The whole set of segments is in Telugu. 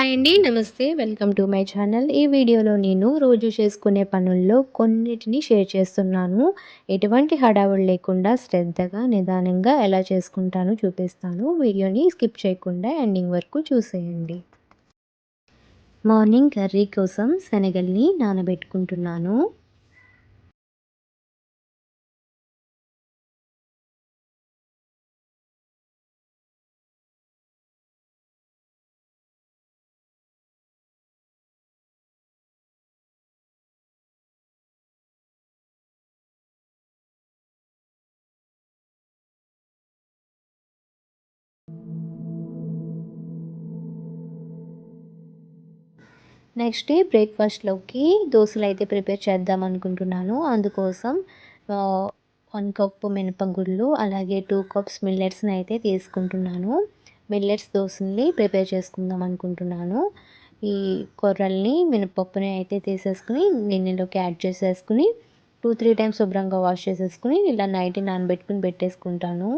హాయ్ అండి. నమస్తే. Welcome to my channel. ఈ వీడియోలో నేను రోజు చేసుకునే పనుల్లో కొన్నిటిని షేర్ చేస్తున్నాను. ఎటువంటి హడావుడి లేకుండా శ్రద్ధగా, నిదానంగా ఎలా చేసుకుంటానో చూపిస్తాను. వీడియోని స్కిప్ చేయకుండా ఎండింగ్ వరకు చూసేయండి. మార్నింగ్ కర్రీ కోసం శనగల్ని నానబెట్టుకుంటున్నాను. నెక్స్ట్ బ్రేక్‌ఫాస్ట్‌లోకి దోసలైతే ప్రిపేర్ చేద్దాం అనుకుంటున్నాను. అందుకోసం 1 కప్పు మినపగుళ్ళు, అలాగే 2 కప్స్ మిల్లెట్స్‌ని అయితే తీసుకుంటున్నాను. మిల్లెట్స్ దోసల్ని ప్రిపేర్ చేసుకుందాం అనుకుంటున్నాను. ఈ కొర్రల్ని, మినపప్పుని అయితే తీసేసుకొని గిన్నెలోకి యాడ్ చేసేసుకొని 2, 3 టైమ్స్ శుభ్రంగా వాష్ చేసేసుకొని ఇలా నైట్ నానబెట్టుకొని పెట్టేసుకుంటాను.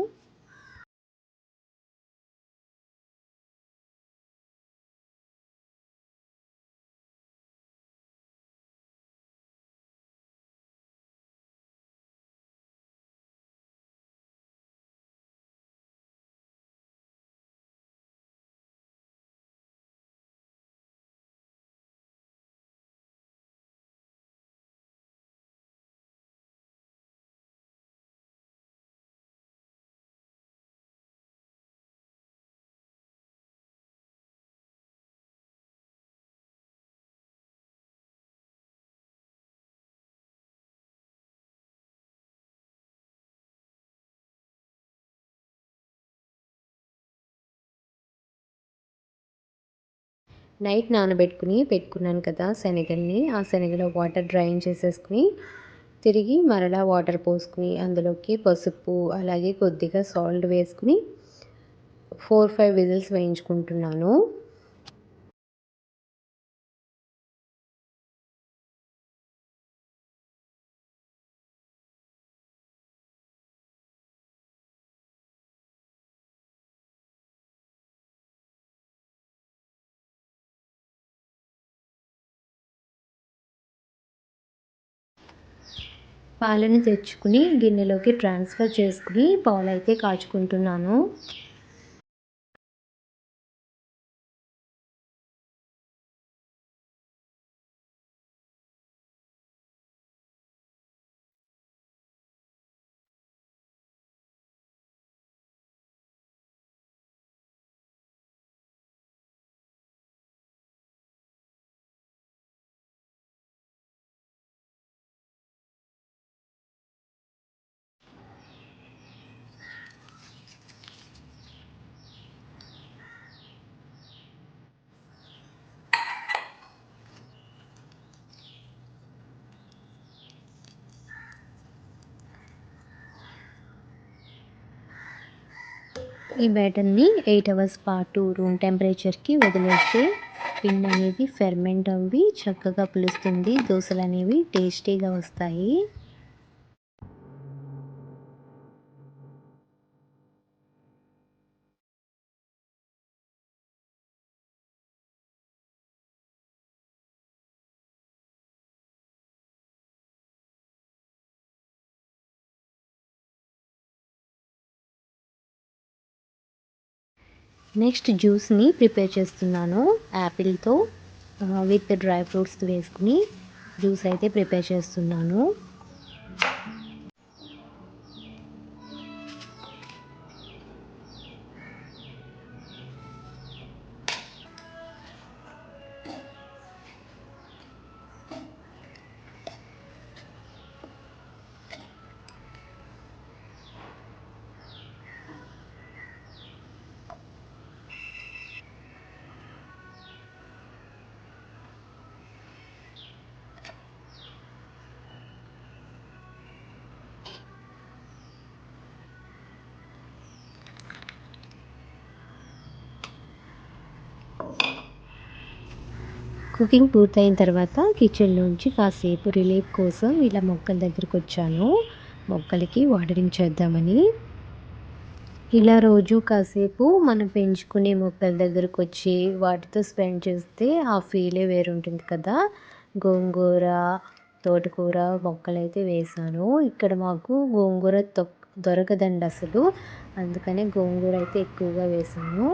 నైట్ నానబెట్టుకుని పెట్టుకున్నాను కదా శనగల్ని, ఆ శనగలో వాటర్ డ్రైన్ చేసేసుకుని తిరిగి మరలా వాటర్ పోసుకుని అందులోకి పసుపు, అలాగే కొద్దిగా సాల్ట్ వేసుకుని 4, 5 విజిల్స్ వేయించుకుంటున్నాను. పాలను తెచ్చుకుని గిన్నెలోకి ట్రాన్స్ఫర్ చేసుకుని పాలైతే కాచుకుంటున్నాను. ఈ బ్యాటర్‌ని 8 అవర్స్ పాటు రూమ్ టెంపరేచర్‌కి వదిలేస్తే పిండి అనేది ఫెర్మెంట్ అవ్వి చక్కగా పులుస్తుంది. దోసలనేవి టేస్టీగా వస్తాయి. నెక్స్ట్ జ్యూస్‌ని ప్రిపేర్ చేస్తున్నాను. యాపిల్‌తో విత్ డ్రై ఫ్రూట్స్ వేసుకుని జ్యూస్ అయితే ప్రిపేర్ చేస్తున్నాను. కుకింగ్ పూర్తయిన తర్వాత కిచెన్‌లోంచి కాసేపు రిలీఫ్ కోసం ఇలా మొక్కల దగ్గరకొచ్చాను. మొక్కలకి వాటరింగ్ చేద్దామని. ఇలా రోజు కాసేపు మనం పెంచుకునే మొక్కల దగ్గరకు వచ్చి వాటితో స్పెండ్ చేస్తే ఆ ఫీలే వేరుంటుంది కదా. గోంగూర, తోటకూర మొక్కలైతే వేశాను. ఇక్కడ మాకు గోంగూర దొరకదండి అసలు. అందుకనే గోంగూర అయితే ఎక్కువగా వేశాను.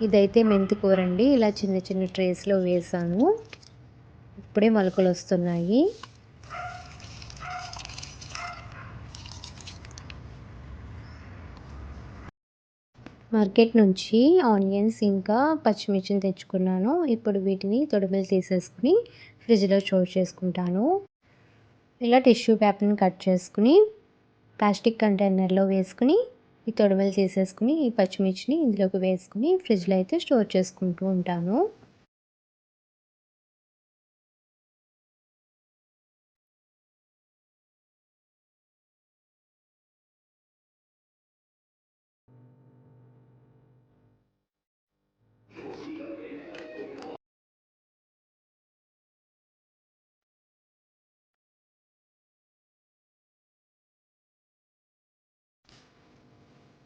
ఇదైతే మెంతి కూర అండి. ఇలా చిన్న చిన్న ట్రేస్‌లో వేశాను. ఇప్పుడే మొలకలొస్తున్నాయి. మార్కెట్ నుంచి ఆనియన్స్ ఇంకా పచ్చిమిర్చిని తెచ్చుకున్నాను. ఇప్పుడు వీటిని తొడిమలు తీసేసుకుని ఫ్రిడ్జ్‌లో స్టోర్ చేసుకుంటాను. ఇలా టిష్యూ పేపర్‌ని కట్ చేసుకుని ప్లాస్టిక్ కంటైనర్‌లో వేసుకుని ఈ తొడిమలు తీసేసుకుని ఈ పచ్చిమిర్చిని ఇందులోకి వేసుకుని ఫ్రిడ్జ్‌లో అయితే స్టోర్ చేసుకుంటూ ఉంటాను.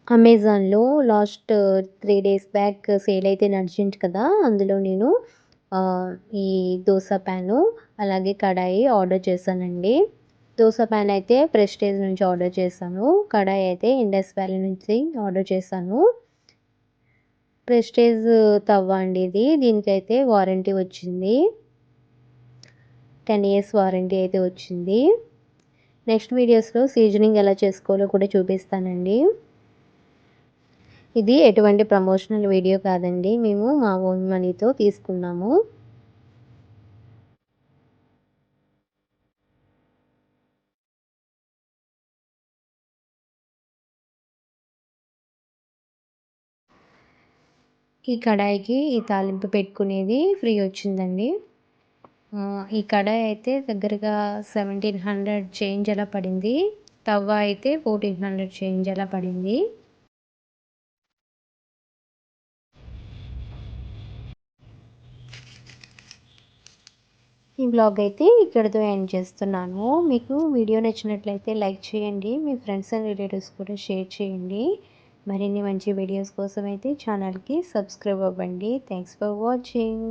అమెజాన్‌లో లాస్ట్ 3 డేస్ బ్యాక్ సేల్ అయితే నడిచింది కదా. అందులో నేను ఈ దోస ప్యాను, అలాగే కడాయి ఆర్డర్ చేశానండి. దోస ప్యాన్ అయితే ప్రెస్టీజ్ నుంచి ఆర్డర్ చేశాను. కడాయి అయితే ఇండస్ వ్యాలీ నుంచి ఆర్డర్ చేశాను. ప్రెస్టీజ్ తవ్వ అండి ఇది. దీనికైతే వారంటీ వచ్చింది. 10 ఇయర్స్ వారంటీ అయితే వచ్చింది. నెక్స్ట్ వీడియోస్‌లో సీజనింగ్ ఎలా చేసుకోవాలో కూడా చూపిస్తానండి. ఇది ఎటువంటి ప్రమోషనల్ వీడియో కాదండి. మేము మా ఓన్ మనీతో తీసుకున్నాము. ఈ కడాయికి ఈ తాలింపు పెట్టుకునేది ఫ్రీ వచ్చిందండి. ఈ కడాయి అయితే దగ్గరగా 1700 చేంజ్ అలా పడింది. తవ్వ అయితే 1400 చేంజ్ అలా పడింది. ఈ వ్లాగ్ అయితే ఇక్కడితో ఎండ్ చేస్తున్నాను. మీకు వీడియో నచ్చినట్లయితే లైక్ చేయండి. మీ ఫ్రెండ్స్ అండ్ రిలేటివ్స్ కూడా షేర్ చేయండి. మరిన్ని మంచి వీడియోస్ కోసం అయితే ఛానల్‌కి సబ్స్క్రైబ్ అవ్వండి. Thanks for watching.